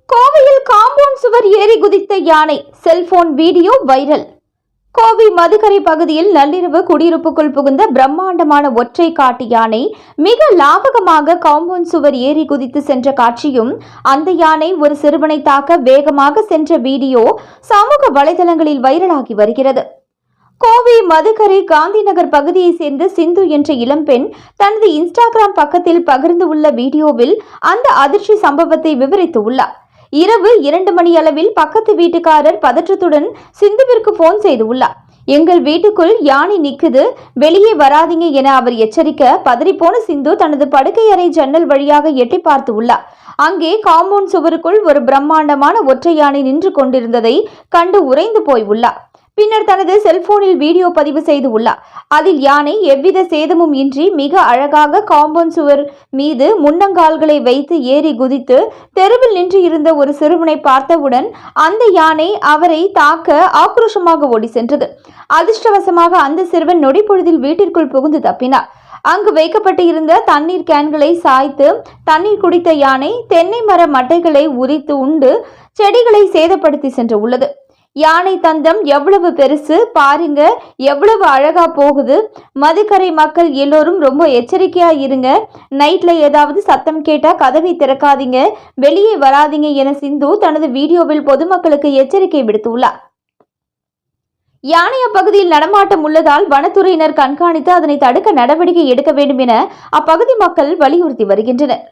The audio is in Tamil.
கோவையில் காம்பவுண்ட் சுவர் ஏறி குதித்த யானை, cellphone video viral. Kovai Madukkarai பகுதியில் நள்ளிரவு குடியிருப்புக்குள் புகுந்த பிரம்மாண்டமான ஒற்றை காட்டு யானை மிக லாபகமாக காம்பவுண்ட் சுவர் ஏறி குதித்து சென்ற காட்சியும், அந்த யானை ஒரு சிறுவனை தாக்க வேகமாக சென்ற வீடியோ சமூக வலைதளங்களில் வைரலாகி வருகிறது. கோவை மதுக்கரை காந்தி நகர் பகுதியை சேர்ந்த சிந்து என்ற இளம்பெண் தனது இன்ஸ்டாகிராம் பக்கத்தில் பகிர்ந்துள்ள வீடியோவில் அந்த அதிர்ச்சி சம்பவத்தை விவரித்துள்ளார். இரவு 2 மணி அளவில் பக்கத்து வீட்டுக்காரர் பதற்றத்துடன் சிந்துவிற்கு போன் செய்துள்ளார். எங்கள் வீட்டுக்குள் யானை நிக்குது, வெளியே வராதீங்க என அவர் எச்சரிக்க பதறிப்போன சிந்து தனது படுக்கை அறை ஜன்னல் வழியாக எட்டி பார்த்து உள்ளார். அங்கே காம்பவுண்ட் சுவருக்குள் ஒரு பிரம்மாண்டமான ஒற்றை யானை நின்று கொண்டிருந்ததை கண்டு உறைந்து போய் உள்ளார். பின்னர் தனது செல்போனில் வீடியோ பதிவு செய்து உள்ளார். அதில் யானை எவ்வித சேதமும் இன்றி மிக அழகாக காம்பவுண்ட் சுவர் மீது முன்னங்கால்களை வைத்து ஏறி குதித்து தெருவில் நின்று இருந்த ஒரு சிறுவனை பார்த்தவுடன் அந்த யானை அவரை தாக்க ஆக்ரோஷமாக ஓடி சென்றது. அதிர்ஷ்டவசமாக அந்த சிறுவன் நொடிப்பொழுதில் வீட்டிற்குள் புகுந்து தப்பினார். அங்கு வைக்கப்பட்டு இருந்த தண்ணீர் கேன்களை சாய்த்து தண்ணீர் குடித்த யானை தென்னை மர மட்டைகளை உரித்து உண்டு செடிகளை சேதப்படுத்தி சென்று உள்ளது. யானை தந்தம் எவ்வளவு பெருசு பாருங்க, எவ்வளவு அழகா போகுது. மதுக்கரை மக்கள் எல்லோரும் ரொம்ப எச்சரிக்கையா இருங்க. நைட்ல ஏதாவது சத்தம் கேட்டா கதவை திறக்காதீங்க, வெளியே வராதீங்க என சிந்து தனது வீடியோவில் பொதுமக்களுக்கு எச்சரிக்கை விடுத்துள்ளார். யானை அப்பகுதியில் நடமாட்டம் உள்ளதால் வனத்துறையினர் கண்காணித்து அதனை தடுக்க நடவடிக்கை எடுக்க வேண்டும் என அப்பகுதி மக்கள் வலியுறுத்தி வருகின்றனர்.